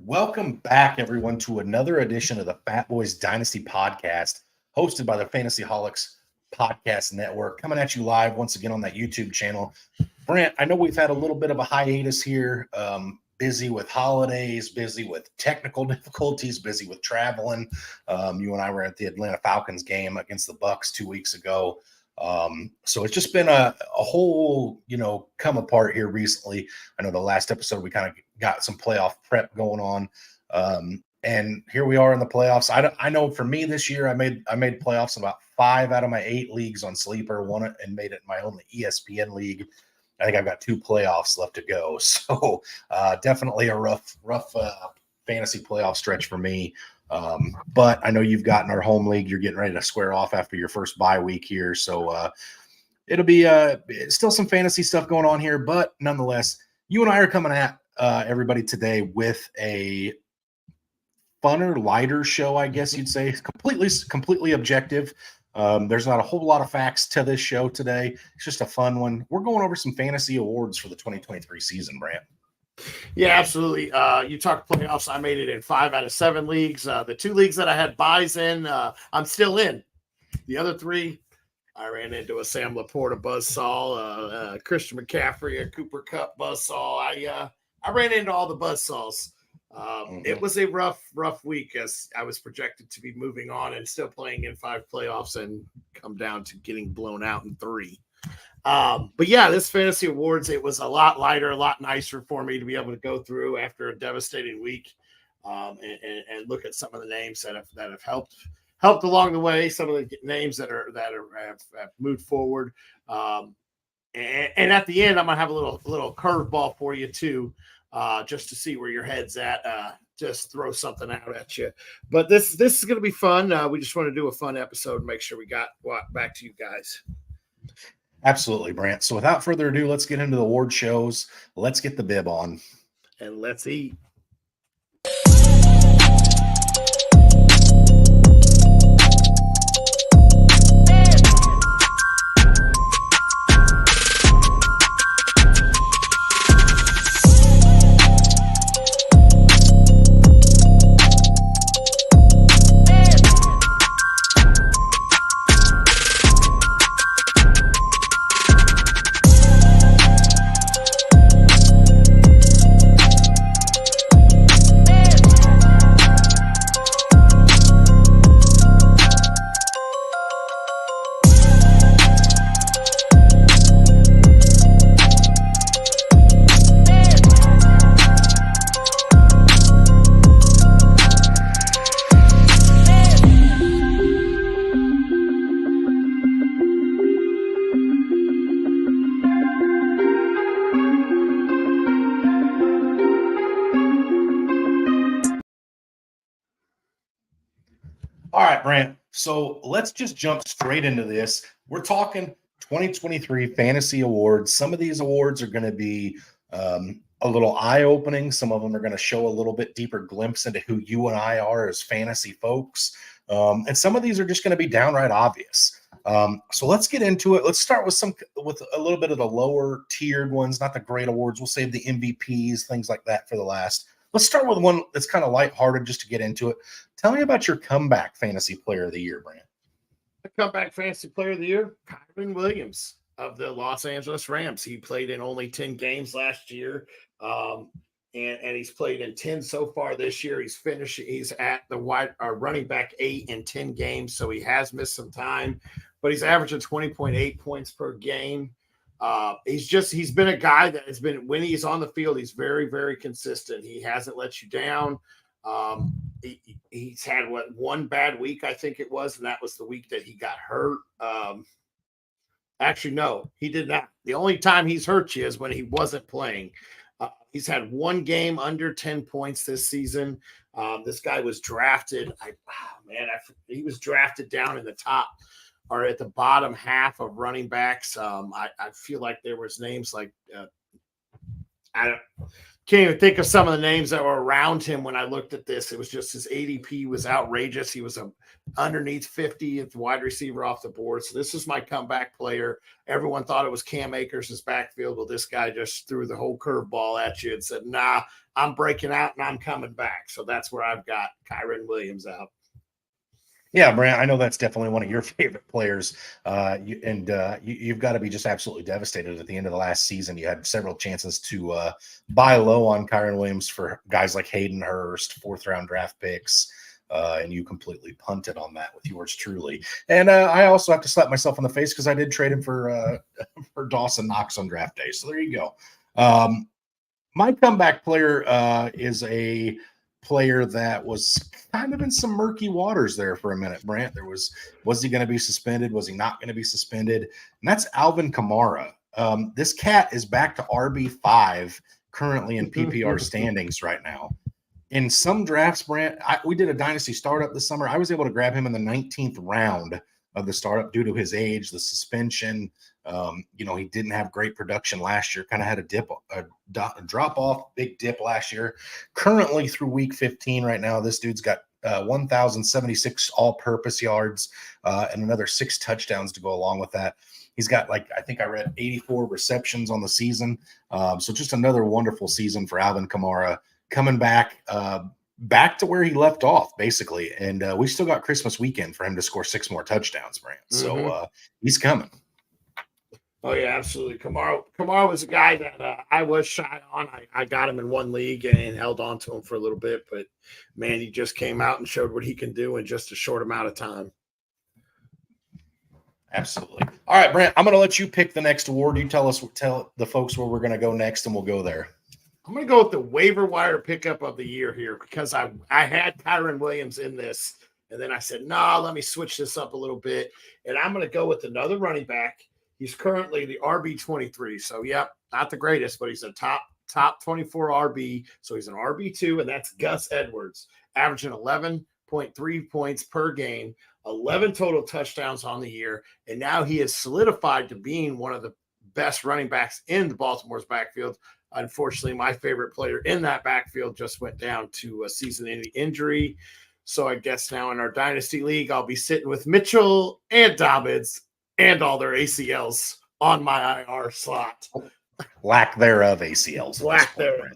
Welcome back, everyone, to another edition of the Fatboyz Dynasty Podcast, hosted by the Fantasyholics Podcast Network, coming at you live once again on that YouTube channel. Brant, I know we've had a little bit of a hiatus here, busy with holidays, busy with technical difficulties, busy with traveling. You and I were at the Atlanta Falcons game against the Bucs 2 weeks ago. So it's just been a whole, come apart here recently. I know the last episode we kind of got some playoff prep going on. And here we are in the playoffs. I know for me this year, I made playoffs in about 5 out of my 8 leagues on Sleeper, won it and made it my only ESPN league. I think I've got 2 playoffs left to go. So definitely a rough fantasy playoff stretch for me. But I know you've gotten our home league. You're getting ready to square off after your first bye week here. So it'll be still some fantasy stuff going on here. But nonetheless, you and I are coming at everybody today with a funner, lighter show, I guess you'd say. Completely objective. There's not a whole lot of facts to this show today. It's just a fun one. We're going over some fantasy awards for the 2023 season, Brant. Yeah, absolutely. You talked playoffs. I made it in 5 out of 7 leagues. The 2 leagues that I had buys in, I'm still in. The other 3, I ran into a Sam Laporta buzzsaw, Christian McCaffrey, a Cooper Kupp buzzsaw. I ran into all the buzzsaws. It was a rough week as I was projected to be moving on and still playing in 5 playoffs and come down to getting blown out in 3. But yeah, this fantasy awards, it was a lot lighter, a lot nicer for me to be able to go through after a devastating week, and look at some of the names that have helped along the way. Some of the names that have moved forward. And at the end, I'm gonna have a little curveball for you too, just to see where your head's at. Just throw something out at you. But this is gonna be fun. We just want to do a fun episode and make sure we got back to you guys. Absolutely, Brant. So without further ado, let's get into the award shows. Let's get the bib on. And let's eat. All right, Brant. So let's just jump straight into this. We're talking 2023 fantasy awards. Some of these awards are going to be a little eye-opening. Some of them are going to show a little bit deeper glimpse into who you and I are as fantasy folks. And some of these are just going to be downright obvious. So let's get into it. Let's start with a little bit of the lower tiered ones, not the great awards. We'll save the MVPs, things like that for the last. Let's start with one that's kind of lighthearted just to get into it. Tell me about your comeback fantasy player of the year, Brant. The comeback fantasy player of the year, Kyron Williams of the Los Angeles Rams. He played in only 10 games last year, and he's played in 10 so far this year. He's at the running back 8 in 10 games, so he has missed some time, but he's averaging 20.8 points per game. He's been a guy that has been, when he's on the field, he's very, very consistent. He hasn't let you down. He's had one bad week, I think it was, and that was the week that he got hurt. Actually, no, he did not. The only time he's hurt you is when he wasn't playing. He's had 1 game under 10 points this season. This guy was drafted. He was drafted down in the top or at the bottom half of running backs. I feel like there was names like Can't even think of some of the names that were around him when I looked at this. It was just his ADP was outrageous. He was a underneath 50th wide receiver off the board. So this is my comeback player. Everyone thought it was Cam Akers' backfield. Well, this guy just threw the whole curveball at you and said, nah, I'm breaking out and I'm coming back. So that's where I've got Kyren Williams out. Yeah, Brant, I know that's definitely one of your favorite players. You've got to be just absolutely devastated at the end of the last season. You had several chances to buy low on Kyren Williams for guys like Hayden Hurst, fourth-round draft picks, and you completely punted on that with yours truly. And I also have to slap myself in the face because I did trade him for Dawson Knox on draft day. So there you go. My comeback player is a player that was kind of in some murky waters there for a minute, Brant. Was he going to be suspended? Was he not going to be suspended? And that's Alvin Kamara. This cat is back to RB5 currently in PPR standings right now. In some drafts, Brant, we did a dynasty startup this summer. I was able to grab him in the 19th round of the startup due to his age, the suspension. He didn't have great production last year, kind of had a drop off, big dip last year. Currently through week 15 right now, this dude's got 1,076 all-purpose yards and another 6 touchdowns to go along with that. He's got, I think I read 84 receptions on the season. So just another wonderful season for Alvin Kamara coming back to where he left off, basically. And we still got Christmas weekend for him to score 6 more touchdowns, Brant. So he's coming. Oh, yeah, absolutely. Kamara was a guy that I was shy on. I got him in one league and held on to him for a little bit. But, man, he just came out and showed what he can do in just a short amount of time. Absolutely. All right, Brant, I'm going to let you pick the next award. You tell the folks where we're going to go next, and we'll go there. I'm going to go with the waiver wire pickup of the year here because I had Kyren Williams in this. And then I said, no, let me switch this up a little bit. And I'm going to go with another running back. He's currently the RB23. So, yep, not the greatest, but he's a top 24 RB. So he's an RB2, and that's Gus Edwards, averaging 11.3 points per game, 11 total touchdowns on the year. And now he is solidified to being one of the best running backs in the Baltimore's backfield. Unfortunately, my favorite player in that backfield just went down to a season-ending injury. So I guess now in our Dynasty League, I'll be sitting with Mitchell and Dobbins and all their ACLs on my IR slot. Lack thereof ACLs. Lack thereof.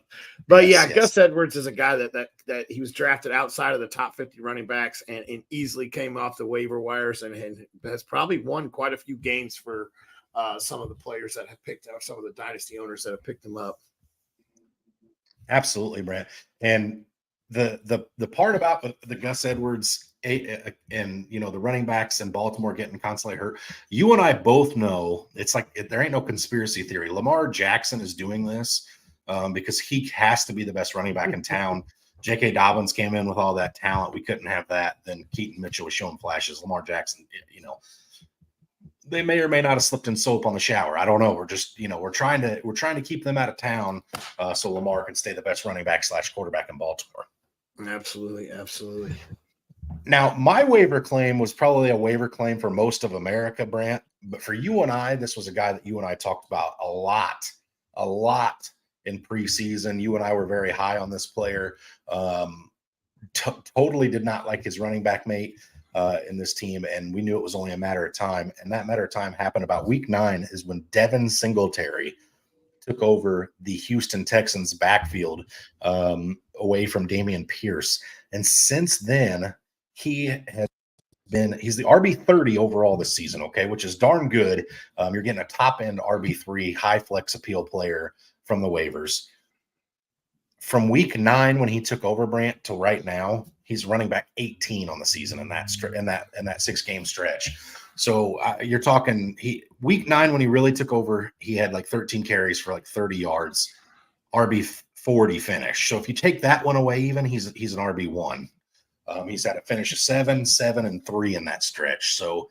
But yes. Gus Edwards is a guy that he was drafted outside of the top 50 running backs and easily came off the waiver wires and has probably won quite a few games for some of the players that have picked up, some of the Dynasty owners that have picked him up. Absolutely, Brent. And the part about the Gus Edwards and the running backs in Baltimore getting constantly hurt, you and I both know it's like there ain't no conspiracy theory. Lamar Jackson is doing this because he has to be the best running back in town. J.K. Dobbins came in with all that talent. We couldn't have that. Then Keaton Mitchell was showing flashes. Lamar Jackson, they may or may not have slipped in soap on the shower. I don't know. We're just, we're trying to keep them out of town so Lamar can stay the best running back / quarterback in Baltimore. Absolutely. Absolutely. Now, my waiver claim was probably a waiver claim for most of America, Brant. But for you and I, this was a guy that you and I talked about a lot in preseason. You and I were very high on this player. Totally did not like his running back mate in this team, and we knew it was only a matter of time. And that matter of time happened about week 9 is when Devin Singletary took over the Houston Texans backfield away from Dameon Pierce. And since then, he's the RB30 overall this season, okay, which is darn good. You're getting a top-end RB3 high flex appeal player from the waivers. From week 9 when he took over, Brant, to right now, he's running back 18 on the season in that 6-game stretch. So you're talking week 9 when he really took over, he had like 13 carries for like 30 yards, RB40 finish. So if you take that one away, even he's an RB1. He's had a finish of 7, 7, and 3 in that stretch. So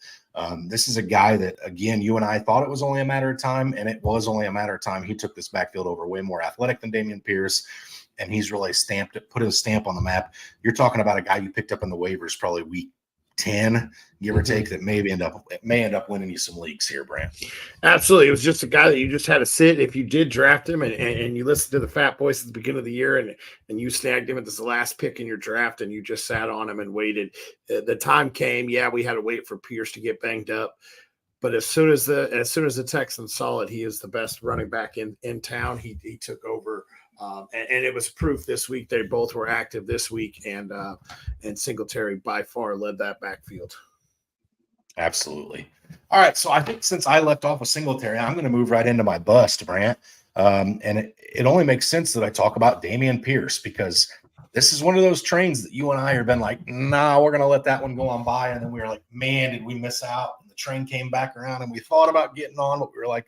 this is a guy that, again, you and I thought it was only a matter of time, and it was only a matter of time. He took this backfield over, way more athletic than Dameon Pierce, and he's really put his stamp on the map. You're talking about a guy you picked up in the waivers probably week 10, give or take, that may end up winning you some leagues here, Brant. Absolutely. It was just a guy that you just had to sit. If you did draft him and you listened to the Fatboyz at the beginning of the year and you snagged him as the last pick in your draft and you just sat on him and waited, the time came. Yeah, we had to wait for Pierce to get banged up. But as soon as the Texans saw it, he is the best running back in town. He took over, and it was proof this week. They both were active this week, and Singletary by far led that backfield. Absolutely. All right, so I think since I left off with Singletary, I'm going to move right into my bust, Brant. And it only makes sense that I talk about Dameon Pierce, because this is one of those trains that you and I have been like, nah, we're going to let that one go on by. And then we were like, man, did we miss out? And the train came back around and we thought about getting on, but we were like,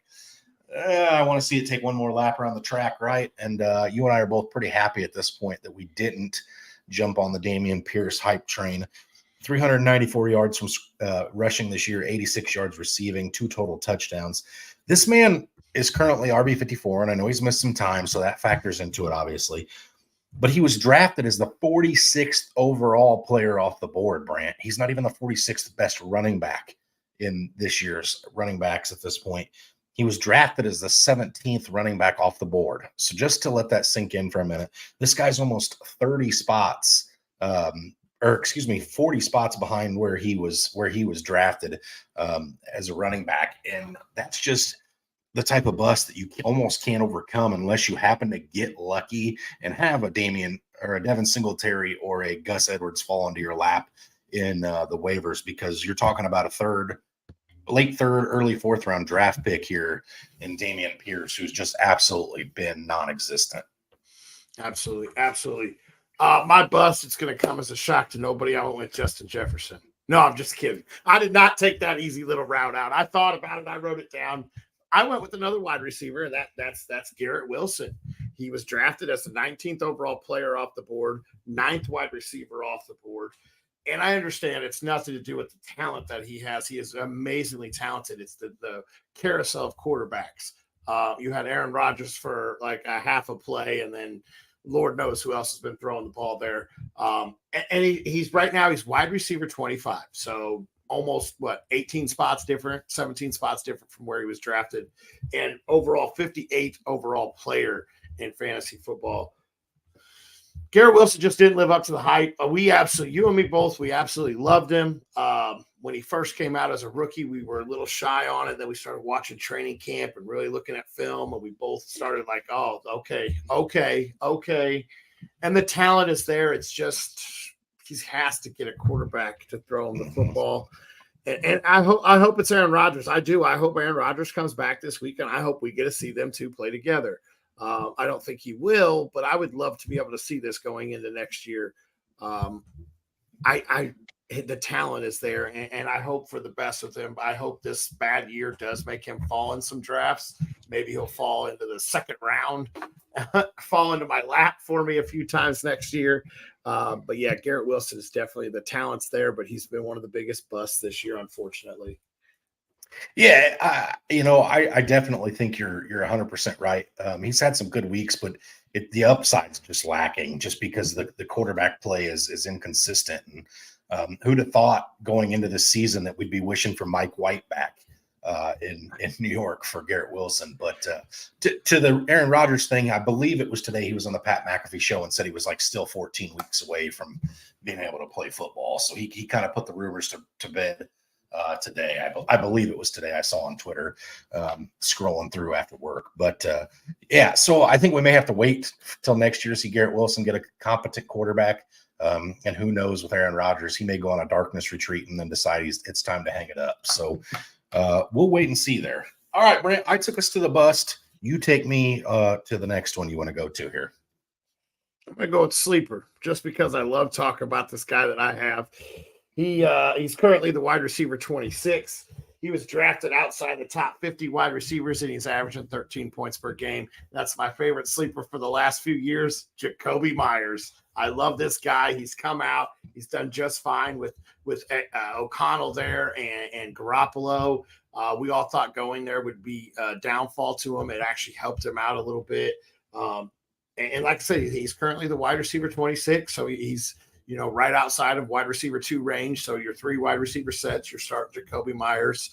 I want to see it take one more lap around the track, right? And you and I are both pretty happy at this point that we didn't jump on the Dameon Pierce hype train. 394 yards from rushing this year, 86 yards receiving, 2 total touchdowns. This man is currently RB54, and I know he's missed some time, so that factors into it, obviously. But he was drafted as the 46th overall player off the board, Brant. He's not even the 46th best running back in this year's running backs at this point. He was drafted as the 17th running back off the board. So just to let that sink in for a minute, this guy's almost 30 spots 40 spots behind where he was drafted as a running back. And that's just the type of bust that you almost can't overcome unless you happen to get lucky and have a Dameon or a Devin Singletary or a Gus Edwards fall into your lap in the waivers, because you're talking about a late third, early fourth round draft pick here in Dameon Pierce, who's just absolutely been non-existent. Absolutely. My bust, it's going to come as a shock to nobody. I went with Justin Jefferson. No, I'm just kidding. I did not take that easy little route out. I thought about it. I wrote it down. I went with another wide receiver, and that's Garrett Wilson. He was drafted as the 19th overall player off the board, 9th wide receiver off the board. And I understand it's nothing to do with the talent that he has. He is amazingly talented. It's the carousel of quarterbacks. You had Aaron Rodgers for like a half a play, and then Lord knows who else has been throwing the ball there. And he's right now, he's wide receiver 25. So almost 18 spots different, 17 spots different from where he was drafted, and overall 58th overall player in fantasy football. Garrett Wilson just didn't live up to the hype. You and me both, we absolutely loved him. When he first came out as a rookie, we were a little shy on it. Then we started watching training camp and really looking at film, and we both started like, oh, okay. And the talent is there. It's just he has to get a quarterback to throw him the football. And I hope it's Aaron Rodgers. I do. I hope Aaron Rodgers comes back this week, and I hope we get to see them two play together. I don't think he will, but I would love to be able to see this going into next year. The talent is there, and I hope for the best of him. I hope this bad year does make him fall in some drafts. Maybe he'll fall into the second round, fall into my lap for me a few times next year. But yeah, Garrett Wilson is definitely, the talent's there, but he's been one of the biggest busts this year, unfortunately. Yeah, I definitely think you're 100% right. He's had some good weeks, but the upside's just lacking, just because the quarterback play is inconsistent. And who'd have thought going into this season that we'd be wishing for Mike White back in New York for Garrett Wilson? But to the Aaron Rodgers thing, I believe it was today he was on the Pat McAfee show and said he was like still 14 weeks away from being able to play football. So he kind of put the rumors to bed. Today. I believe it was today. I saw on Twitter scrolling through after work. But yeah, so I think we may have to wait till next year to see Garrett Wilson get a competent quarterback. And who knows with Aaron Rodgers, he may go on a darkness retreat and then decide it's time to hang it up. So we'll wait and see there. All right, Brent, I took us to the bust. You take me to the next one you want to go to here. I'm going to go with Sleeper, just because I love talking about this guy that I have. He's currently the wide receiver 26. He was drafted outside the top 50 wide receivers, and he's averaging 13 points per game. That's my favorite sleeper for the last few years, Jacoby Myers. I love this guy. He's come out. He's done just fine with O'Connell there and Garoppolo. We all thought going there would be a downfall to him. It actually helped him out a little bit. And like I said, he's currently the wide receiver 26, so he's right outside of wide receiver 2 range. So your 3 wide receiver sets, you're starting Jacoby Myers.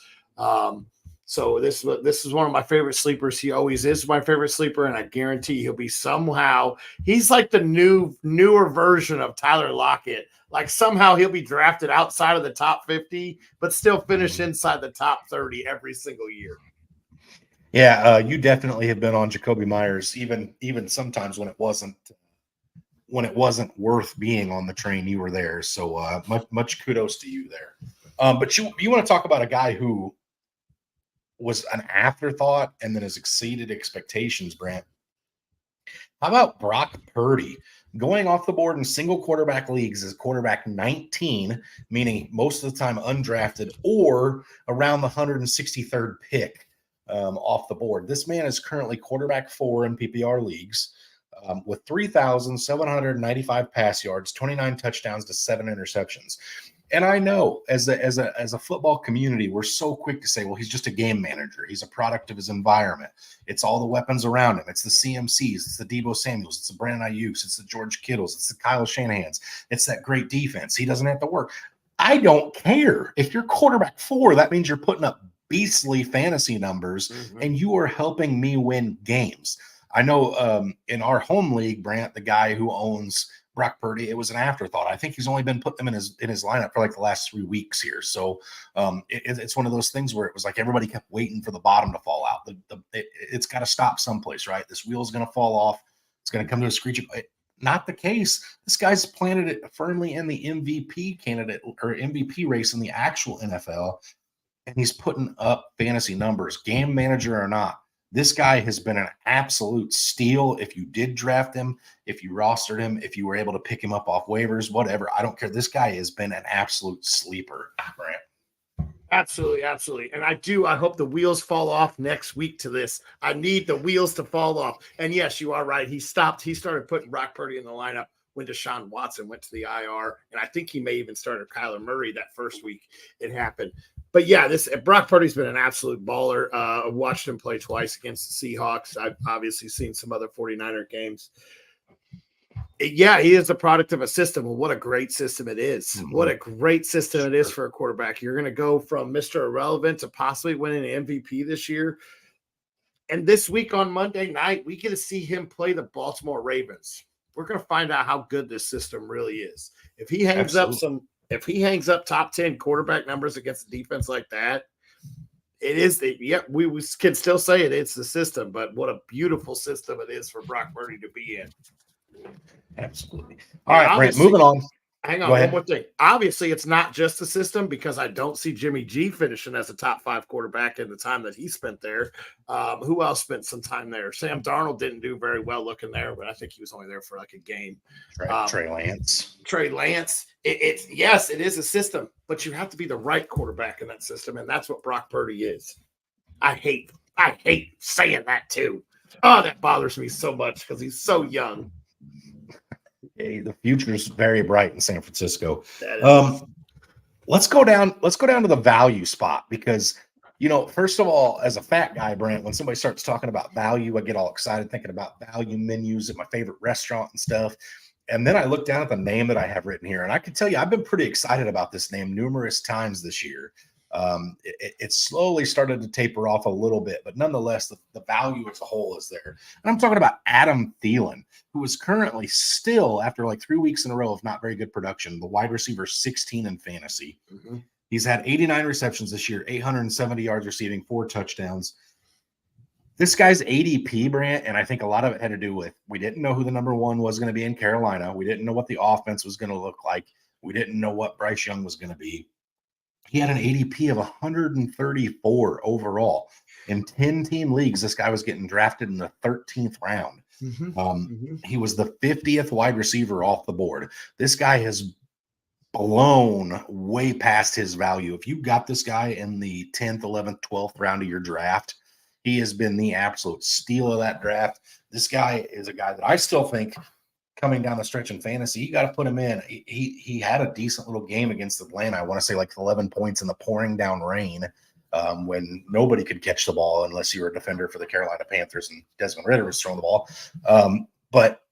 So this is one of my favorite sleepers. He always is my favorite sleeper, and I guarantee he'll be somehow. He's like the newer version of Tyler Lockett. Like somehow he'll be drafted outside of the top 50, but still finish inside the top 30 every single year. Yeah, you definitely have been on Jacoby Myers, even sometimes when it wasn't worth being on the train. You were there, so much kudos to you there. But you want to talk about a guy who was an afterthought and then has exceeded expectations, Brent. How about Brock Purdy going off the board in single quarterback leagues as quarterback 19, meaning most of the time undrafted, or around the 163rd pick off the board? This man is currently quarterback 4 in PPR leagues with 3,795 pass yards, 29 touchdowns to 7 interceptions. And I know as a football community, we're so quick to say, well, he's just a game manager. He's a product of his environment. It's all the weapons around him. It's the CMCs. It's the Deebo Samuels. It's the Brandon Ayuk's. It's the George Kittles. It's the Kyle Shanahan's. It's that great defense. He doesn't have to work. I don't care. If you're quarterback 4, that means you're putting up beastly fantasy numbers, and you are helping me win games. I know in our home league, Brant, the guy who owns Brock Purdy, it was an afterthought. I think he's only been putting them in his lineup for like the last 3 weeks here. So it's one of those things where it was like everybody kept waiting for the bottom to fall out. It's got to stop someplace, right? This wheel's going to fall off. It's going to come to a screeching. Not the case. This guy's planted it firmly in the MVP candidate or MVP race in the actual NFL, and he's putting up fantasy numbers, game manager or not. This guy has been an absolute steal. If you did draft him, if you rostered him, if you were able to pick him up off waivers, whatever, I don't care. This guy has been an absolute sleeper, Brant. Absolutely, absolutely. And I hope the wheels fall off next week to this. I need the wheels to fall off. And yes, you are right. He started putting Brock Purdy in the lineup when Deshaun Watson went to the IR. And I think he may even started Kyler Murray that first week it happened. But yeah, Brock Purdy's been an absolute baller. I watched him play twice against the Seahawks. I've obviously seen some other 49er games. Yeah, he is a product of a system. Well, what a great system it is. Mm-hmm. What a great system it is for a quarterback. You're going to go from Mr. Irrelevant to possibly winning an MVP this year. And this week on Monday night, we get to see him play the Baltimore Ravens. We're going to find out how good this system really is. If he hangs up top 10 quarterback numbers against a defense like that, we can still say it's the system, but what a beautiful system it is for Brock Purdy to be in. Absolutely. All right, Brent, moving on. Hang on, one more thing. Obviously, it's not just the system because I don't see Jimmy G finishing as a top 5 quarterback in the time that he spent there. Who else spent some time there? Sam Darnold didn't do very well looking there, but I think he was only there for like a game. Trey Lance. Yes, it is a system, but you have to be the right quarterback in that system, and that's what Brock Purdy is. I hate saying that too. Oh, that bothers me so much because he's so young. Hey, the future is very bright in San Francisco. Let's go down to the value spot because, first of all, as a fat guy, Brent, when somebody starts talking about value, I get all excited thinking about value menus at my favorite restaurant and stuff. And then I look down at the name that I have written here, and I can tell you I've been pretty excited about this name numerous times this year. It slowly started to taper off a little bit, but nonetheless, the value as a whole is there. And I'm talking about Adam Thielen, who is currently still, after like 3 weeks in a row of not very good production, the wide receiver 16 in fantasy. Mm-hmm. He's had 89 receptions this year, 870 yards receiving, 4 touchdowns. This guy's ADP, Brant, and I think a lot of it had to do with we didn't know who the number 1 was going to be in Carolina. We didn't know what the offense was going to look like. We didn't know what Bryce Young was going to be. He had an ADP of 134 overall. In 10-team leagues, this guy was getting drafted in the 13th round. Mm-hmm. He was the 50th wide receiver off the board. This guy has blown way past his value. If you got this guy in the 10th, 11th, 12th round of your draft, he has been the absolute steal of that draft. This guy is a guy that I still think coming down the stretch in fantasy, you got to put him in. He had a decent little game against Atlanta. I want to say like 11 points in the pouring down rain when nobody could catch the ball unless you were a defender for the Carolina Panthers and Desmond Ridder was throwing the ball. But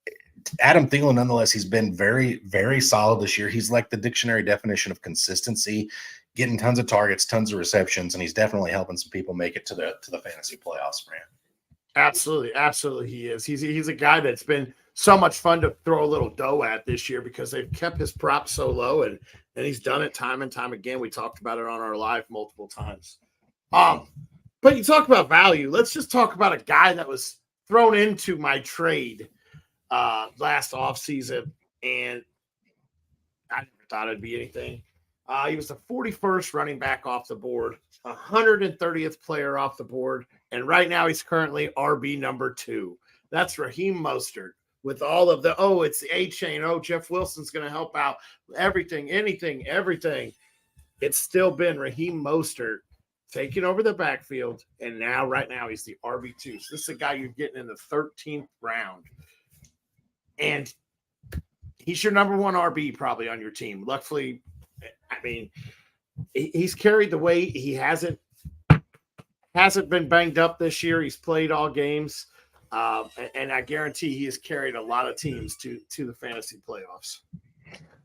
Adam Thielen, nonetheless, he's been very, very solid this year. He's like the dictionary definition of consistency, getting tons of targets, tons of receptions, and he's definitely helping some people make it to the fantasy playoffs, man. Absolutely, he is. He's a guy that's been so much fun to throw a little dough at this year because they've kept his props so low, and he's done it time and time again. We talked about it on our live multiple times. But you talk about value. Let's just talk about a guy that was thrown into my trade last offseason, and I never thought it'd be anything. He was the 41st running back off the board, 130th player off the board, and right now he's currently RB number 2. That's Raheem Mostert. With all of the, it's the A chain. Jeff Wilson's going to help out. Everything. It's still been Raheem Mostert taking over the backfield, and right now he's the RB2. So this is a guy you're getting in the 13th round. And he's your number 1 RB probably on your team. Luckily, I mean, he's carried the weight. He hasn't been banged up this year. He's played all games. And I guarantee he has carried a lot of teams to the fantasy playoffs.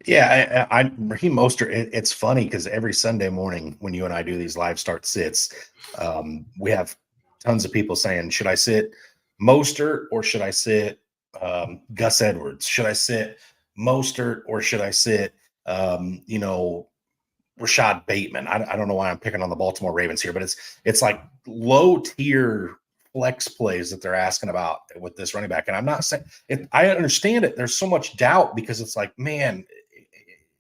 Yeah, Raheem Mostert. It's funny because every Sunday morning when you and I do these live start sits, we have tons of people saying, "Should I sit Mostert or should I sit Gus Edwards? Should I sit Mostert or should I sit Rashad Bateman?" I don't know why I'm picking on the Baltimore Ravens here, but it's like low tier flex plays that they're asking about with this running back. And I'm not saying I understand it. There's so much doubt because it's like, man,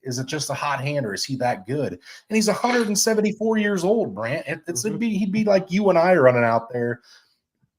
is it just a hot hand or is he that good? And he's 174 years old, Brant. He'd be like you and I running out there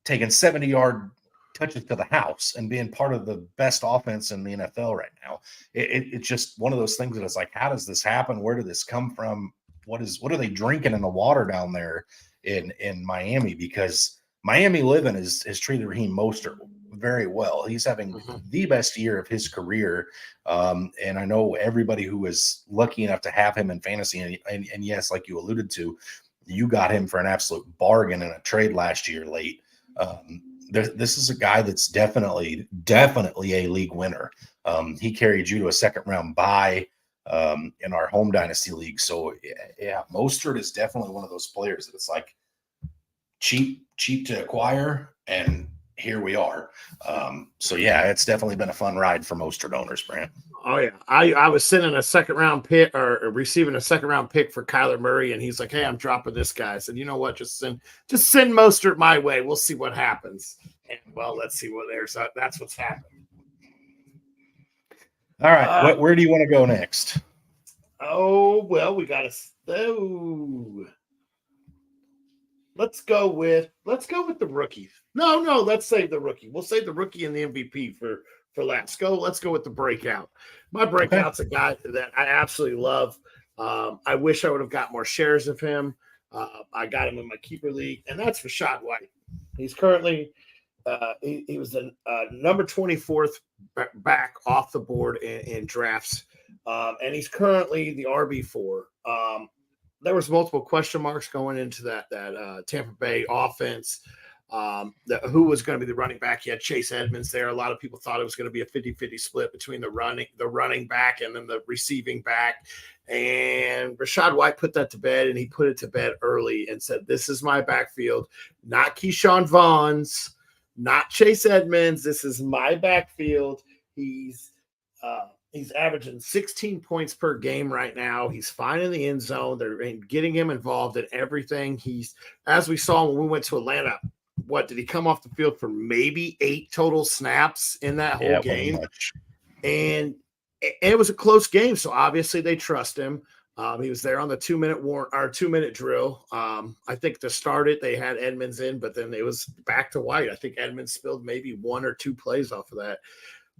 taking 70-yard touches to the house and being part of the best offense in the NFL right now. It's just one of those things that it's like, how does this happen? Where did this come from? What are they drinking in the water down there in Miami? Because Miami Living has treated Raheem Mostert very well. He's having the best year of his career. And I know everybody who was lucky enough to have him in fantasy. And yes, like you alluded to, you got him for an absolute bargain in a trade last year late. This is a guy that's definitely a league winner. He carried you to a second round bye in our home dynasty league. So yeah, Mostert is definitely one of those players that it's like cheap to acquire, and here we are. So yeah, it's definitely been a fun ride for Mostert owners, Brant. Oh yeah, I was sending a second round pick or receiving a second round pick for Kyler Murray, and he's like, "Hey, I'm dropping this guy." I said, "You know what? Just send Mostert my way. We'll see what happens." And well, let's see what there's. That's what's happened. All right, where do you want to go next? Oh well, we got to. Let's go with the rookies. No, let's save the rookie. We'll save the rookie and the MVP for last. Let's go with the breakout. My breakout's a guy that I absolutely love. I wish I would have got more shares of him. I got him in my keeper league, and that's Rashad White. He's currently he was the number 24th back off the board in drafts, and he's currently the RB4. There was multiple question marks going into that Tampa Bay offense. Who was going to be the running back? He had Chase Edmonds there. A lot of people thought it was going to be a 50-50 split between the running back and then the receiving back. And Rashad White put that to bed, and he put it to bed early and said, "This is my backfield, not Keyshawn Vaughn's, not Chase Edmonds. This is my backfield." He's averaging 16 points per game right now. He's fine in the end zone. They're getting him involved in everything. As we saw when we went to Atlanta, what did he come off the field for? Maybe 8 total snaps in that whole game. And it was a close game. So obviously they trust him. He was there on the 2-minute drill. I think to start it, they had Edmonds in, but then it was back to White. I think Edmonds spilled maybe 1 or 2 plays off of that.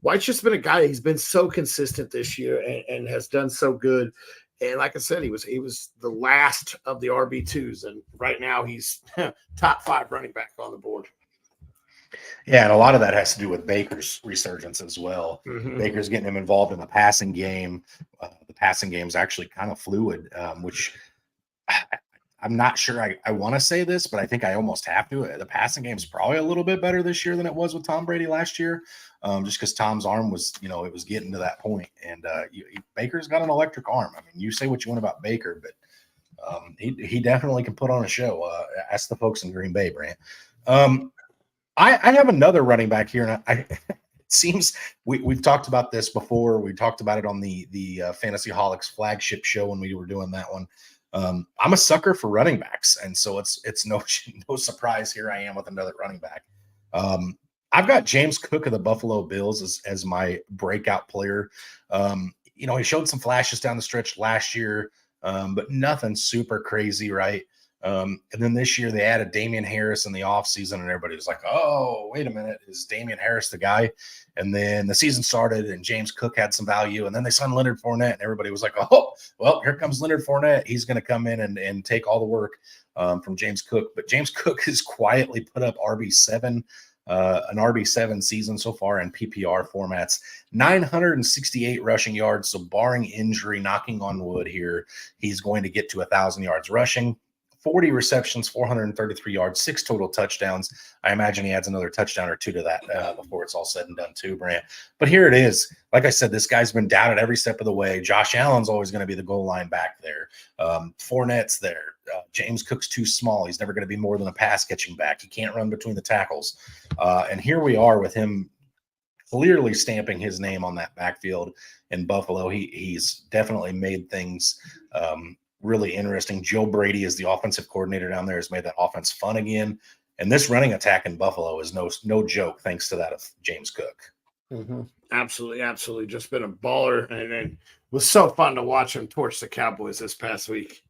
White's just been a guy. He's been so consistent this year and has done so good. And like I said, he was the last of the RB2s, and right now he's top 5 running back on the board. Yeah, and a lot of that has to do with Baker's resurgence as well. Baker's getting him involved in the passing game. The passing game is actually kind of fluid, which I'm not sure I want to say this, but I think I almost have to. The passing game is probably a little bit better this year than it was with Tom Brady last year, just because Tom's arm was, it was getting to that point. And Baker's got an electric arm. I mean, you say what you want about Baker, but he definitely can put on a show. Ask the folks in Green Bay, Brant. I have another running back here, and it seems we've talked about this before. We talked about it on the Fantasy Holics flagship show when we were doing that one. I'm a sucker for running backs, and so it's no surprise here I am with another running back. I've got James Cook of the Buffalo Bills as my breakout player. He showed some flashes down the stretch last year, but nothing super crazy, right? And then this year they added Damian Harris in the offseason, and everybody was like, oh, wait a minute, is Damian Harris the guy? And then the season started, and James Cook had some value, and then they signed Leonard Fournette, and everybody was like, oh, well, here comes Leonard Fournette. He's going to come in and take all the work from James Cook. But James Cook has quietly put up RB7, an RB7 season so far in PPR formats, 968 rushing yards. So barring injury, knocking on wood here, he's going to get to 1,000 yards rushing. 40 receptions, 433 yards, 6 total touchdowns. I imagine he adds another touchdown or 2 to that before it's all said and done too, Brant. But here it is. Like I said, this guy's been doubted every step of the way. Josh Allen's always going to be the goal line back there. Fournette's there. James Cook's too small. He's never going to be more than a pass catching back. He can't run between the tackles. And here we are with him clearly stamping his name on that backfield in Buffalo. He's definitely made things really interesting. Joe Brady is the offensive coordinator down there, has made that offense fun again. And this running attack in Buffalo is no joke, thanks to that of James Cook. Mm-hmm. Absolutely. Just been a baller. And it was so fun to watch him torch the Cowboys this past week.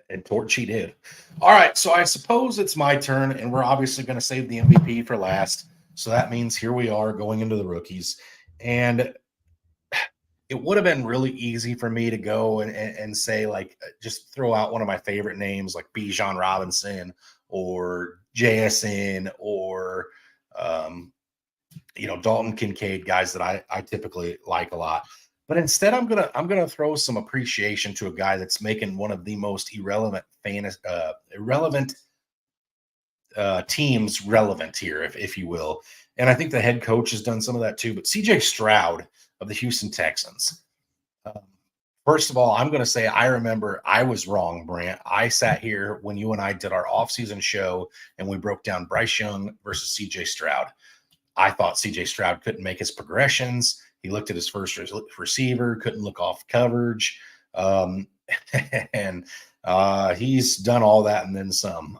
And torch he did. All right, so I suppose it's my turn, and we're obviously going to save the MVP for last. So that means here we are going into the rookies. And it would have been really easy for me to go and say, like, just throw out one of my favorite names like Bijan Robinson or JSN or, Dalton Kincaid, guys that I typically like a lot. But instead, I'm gonna throw some appreciation to a guy that's making one of the most irrelevant teams relevant here, if you will. And I think the head coach has done some of that too. But CJ Stroud of the Houston Texans. First of all, I'm going to say I remember I was wrong, Brant. I sat here when you and I did our offseason show and we broke down Bryce Young versus CJ Stroud. I thought CJ Stroud couldn't make his progressions. He looked at his first receiver, couldn't look off coverage. And he's done all that and then some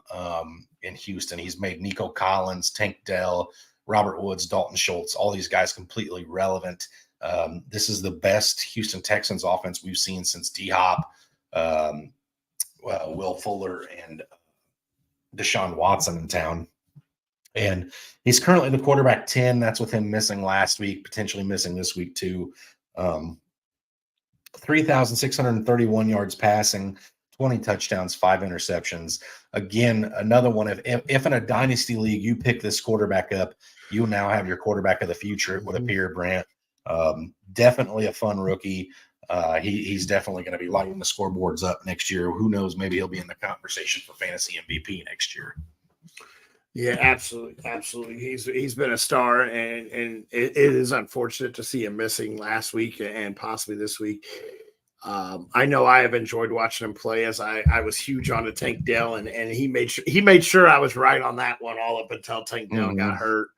in Houston. He's made Nico Collins, Tank Dell, Robert Woods, Dalton Schultz, all these guys completely relevant. This is the best Houston Texans offense we've seen since D-Hop, Will Fuller, and Deshaun Watson in town. And he's currently the quarterback 10. That's with him missing last week, potentially missing this week too. 3,631 yards passing, 20 touchdowns, 5 interceptions. Again, another one. If in a dynasty league you pick this quarterback up, you now have your quarterback of the future, it would appear, Brant. Definitely a fun rookie. He's definitely going to be lighting the scoreboards up next year. Who knows? Maybe he'll be in the conversation for fantasy MVP next year. Yeah, absolutely. He's been a star, and it is unfortunate to see him missing last week and possibly this week. I know I have enjoyed watching him play, as I was huge on the Tank Dell, and he made sure I was right on that one all up until Tank Dell got hurt.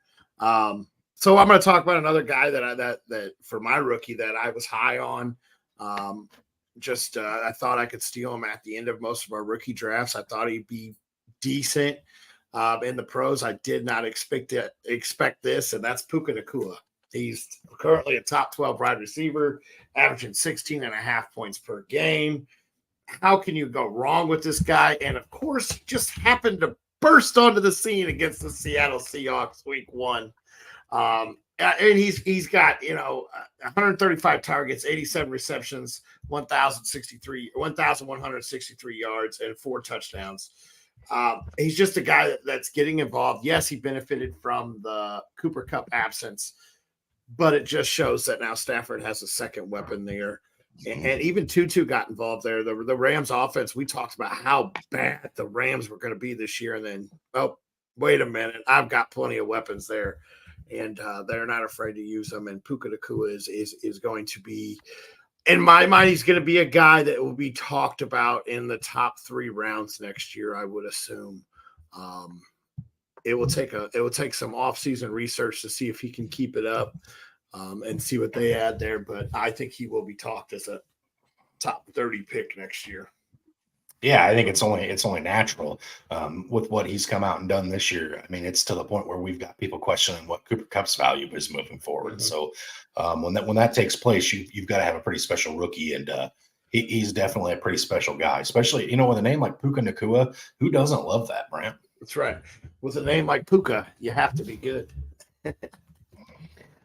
So I'm going to talk about another guy that for my rookie that I was high on. I thought I could steal him at the end of most of our rookie drafts. I thought he'd be decent in the pros. I did not expect this, and that's Puka Nacua. He's currently a top 12 wide receiver, averaging 16.5 points per game. How can you go wrong with this guy? And of course, he just happened to burst onto the scene against the Seattle Seahawks week 1. And he's got 135 targets, 87 receptions, 1,163 yards, and 4 touchdowns. He's just a guy that's getting involved. Yes, he benefited from the Cooper Kupp absence, but it just shows that now Stafford has a second weapon there. And even Tutu got involved there. The Rams offense, we talked about how bad the Rams were going to be this year. And then, oh, wait a minute. I've got plenty of weapons there. And they're not afraid to use them. And Puka Nacua is going to be, in my mind, he's going to be a guy that will be talked about in the top 3 rounds next year, I would assume. It will take some offseason research to see if he can keep it up. And see what they add there. But I think he will be talked as a top 30 pick next year. Yeah, I think it's only natural with what he's come out and done this year. I mean, it's to the point where we've got people questioning what Cooper Kupp's value is moving forward. So when that takes place, you've got to have a pretty special rookie, and he's definitely a pretty special guy. Especially with a name like Puka Nacua, who doesn't love that, Brant? That's right. With a name like Puka, you have to be good.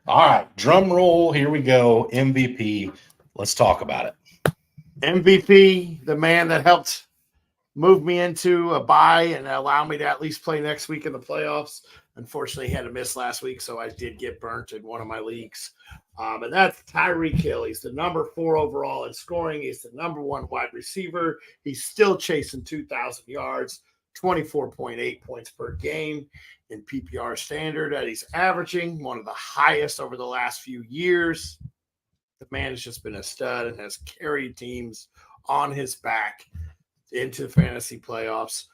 All right, drum roll. Here we go. MVP. Let's talk about it. MVP, the man that helped move me into a bye and allow me to at least play next week in the playoffs. Unfortunately, he had to miss last week, so I did get burnt in one of my leagues. And that's Tyreek Hill. He's the number 4 overall in scoring. He's the number 1 wide receiver. He's still chasing 2,000 yards, 24.8 points per game in PPR standard that he's averaging, one of the highest over the last few years. The man has just been a stud and has carried teams on his back into the fantasy playoffs.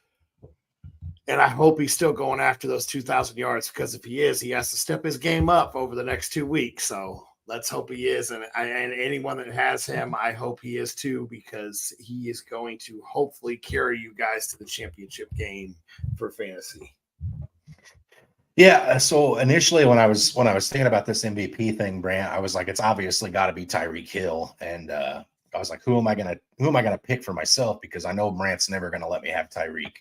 And I hope he's still going after those 2,000 yards, because if he is, he has to step his game up over the next 2 weeks. So let's hope he is. And anyone that has him, I hope he is too, because he is going to hopefully carry you guys to the championship game for fantasy. Yeah. So initially, when I was thinking about this MVP thing, Brant, I was like, it's obviously got to be Tyreek Hill, and I was like, who am I gonna pick for myself? Because I know Brant's never gonna let me have Tyreek.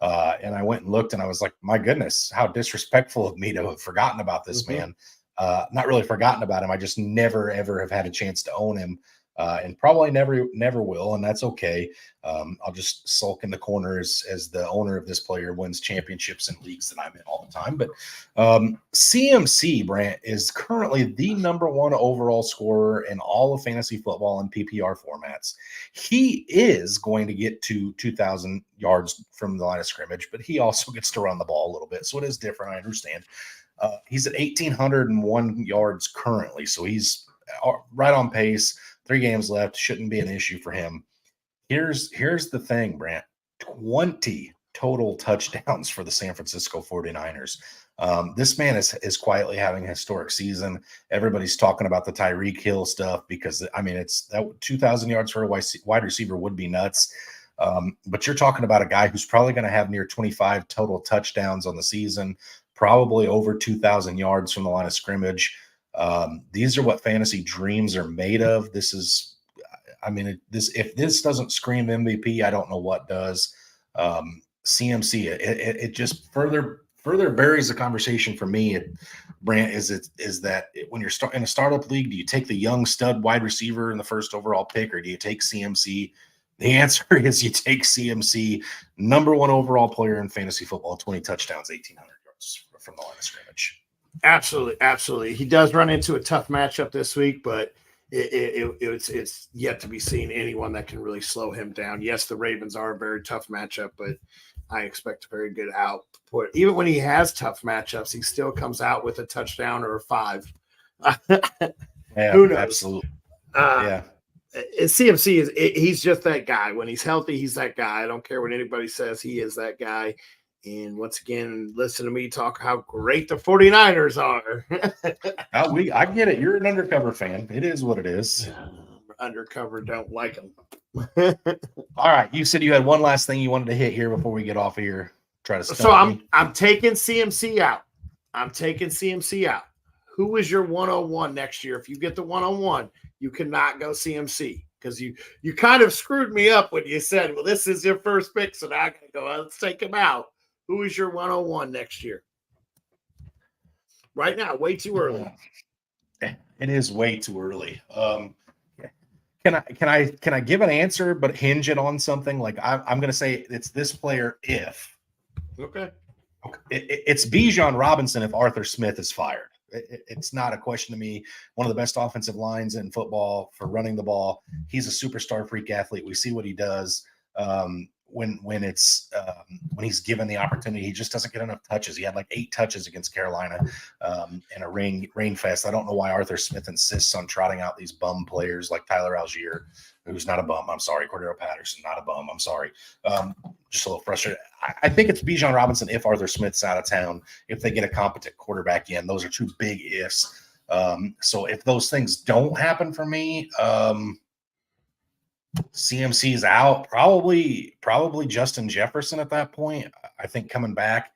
And I went and looked, and I was like, my goodness, how disrespectful of me to have forgotten about this man. Not really forgotten about him. I just never ever have had a chance to own him. And probably never will, and that's okay. I'll just sulk in the corner as the owner of this player wins championships in leagues that I'm in all the time. But CMC, Brant, is currently the number 1 overall scorer in all of fantasy football in PPR formats. He is going to get to 2,000 yards from the line of scrimmage, but he also gets to run the ball a little bit, so it is different. I understand. He's at 1,801 yards currently, so he's right on pace. 3 games left. Shouldn't be an issue for him. Here's the thing, Brant. 20 total touchdowns for the San Francisco 49ers. This man is quietly having a historic season. Everybody's talking about the Tyreek Hill stuff because, I mean, it's that 2,000 yards for a wide receiver would be nuts. But you're talking about a guy who's probably going to have near 25 total touchdowns on the season, probably over 2,000 yards from the line of scrimmage. These are what fantasy dreams are made of. This is, I mean, if this doesn't scream MVP, I don't know what does. CMC, it just further buries the conversation for me. Brant, is that when you're in a startup league, do you take the young stud wide receiver in the first overall pick, or do you take CMC? The answer is you take CMC, number 1 overall player in fantasy football, 20 touchdowns, 1,800 yards from the line of scrimmage. Absolutely. He does run into a tough matchup this week, but it's yet to be seen anyone that can really slow him down. Yes, the Ravens are a very tough matchup, but I expect a very good output. Even when he has tough matchups, he still comes out with a touchdown or a 5. Yeah, who knows? Absolutely. Yeah. CMC he's just that guy. When he's healthy, he's that guy. I don't care what anybody says. He is that guy. And once again, listen to me talk how great the 49ers are. I get it. You're an undercover fan. It is what it is. Undercover don't like them. All right. You said you had one last thing you wanted to hit here before we get off of here. Try to stop So me. I'm taking CMC out. Who is your 101 next year? If you get the 101, you cannot go CMC. Because you kind of screwed me up when you said, well, this is your first pick, so now I can go, let's take him out. Who is your 101 next year? Right now, way too early. It is way too early. Can I give an answer but hinge it on something? Like I'm going to say it's this player if. Okay. It's Bijan Robinson if Arthur Smith is fired. It's not a question to me. One of the best offensive lines in football for running the ball. He's a superstar freak athlete. We see what he does. When he's given the opportunity, he just doesn't get enough touches. He had like 8 touches against Carolina in a rain fest. I don't know why Arthur Smith insists on trotting out these bum players like Tyler Algier, who's not a bum. I'm sorry. Cordero Patterson, not a bum. I'm sorry. Just a little frustrated. I think it's Bijan Robinson if Arthur Smith's out of town, if they get a competent quarterback in. Those are 2 big ifs. So if those things don't happen for me, CMC is out. Probably Justin Jefferson at that point. I think coming back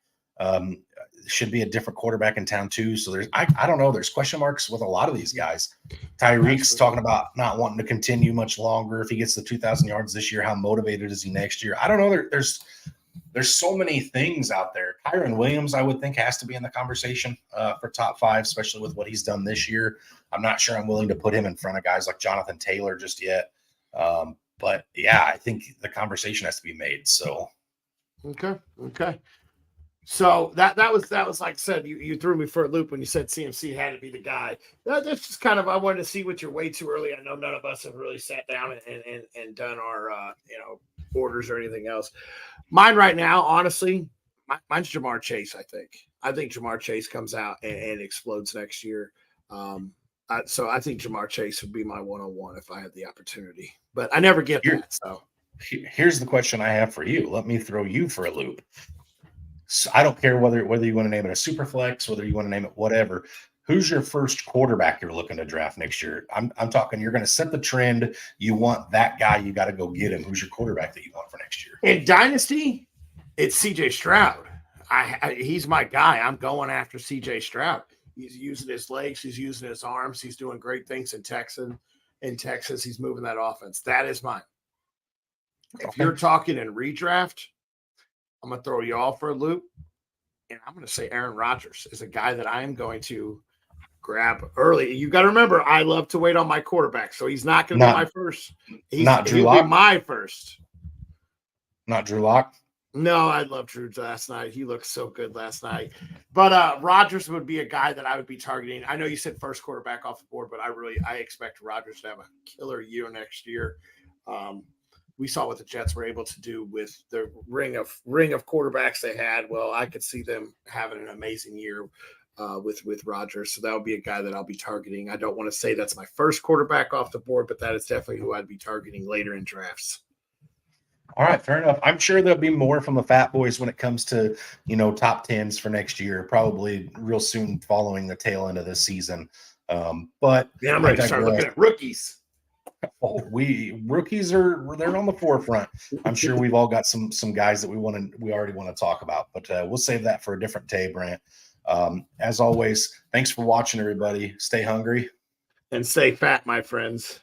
should be a different quarterback in town too. So I don't know. There's question marks with a lot of these guys. Tyreek's talking about not wanting to continue much longer. If he gets the 2,000 yards this year, how motivated is he next year? I don't know. There's so many things out there. Kyron Williams, I would think, has to be in the conversation for top 5, especially with what he's done this year. I'm not sure I'm willing to put him in front of guys like Jonathan Taylor just yet. But yeah, I think the conversation has to be made. So, okay. So that was like I said, you threw me for a loop when you said CMC had to be the guy. That's just kind of, I wanted to see what you're way too early. I know none of us have really sat down and done our orders or anything else. Mine right now, honestly, mine's Jamar Chase. I think Jamar Chase comes out and explodes next year. So I think Jamar Chase would be my 101 if I had the opportunity, but I never get that. So here's the question I have for you. Let me throw you for a loop. So I don't care whether you want to name it a super flex, whether you want to name it whatever. Who's your first quarterback you're looking to draft next year? I'm talking, you're going to set the trend. You want that guy, you got to go get him. Who's your quarterback that you want for next year? In Dynasty, it's CJ Stroud. He's my guy. I'm going after CJ Stroud. He's using his legs. He's using his arms. He's doing great things in Texas. He's moving that offense. That is mine. If you're talking in redraft, I'm going to throw you all for a loop. And I'm going to say Aaron Rodgers is a guy that I am going to grab early. You got to remember, I love to wait on my quarterback. So he's not going to be my first. Not Drew Lock. Be my first. Not Drew Lock. No, I love Drew last night. He looked so good last night. But Rodgers would be a guy that I would be targeting. I know you said first quarterback off the board, but I expect Rodgers to have a killer year next year. We saw what the Jets were able to do with the ring of quarterbacks they had. Well, I could see them having an amazing year with Rodgers. So that would be a guy that I'll be targeting. I don't want to say that's my first quarterback off the board, but that is definitely who I'd be targeting later in drafts. All right, fair enough. I'm sure there'll be more from the Fatboyz when it comes to, top 10s for next year, probably real soon following the tail end of this season. But yeah, I'm ready to start looking at rookies. Rookies they're on the forefront. I'm sure we've all got some guys that we already want to talk about, but we'll save that for a different day, Brant. As always, thanks for watching, everybody. Stay hungry and stay fat, my friends.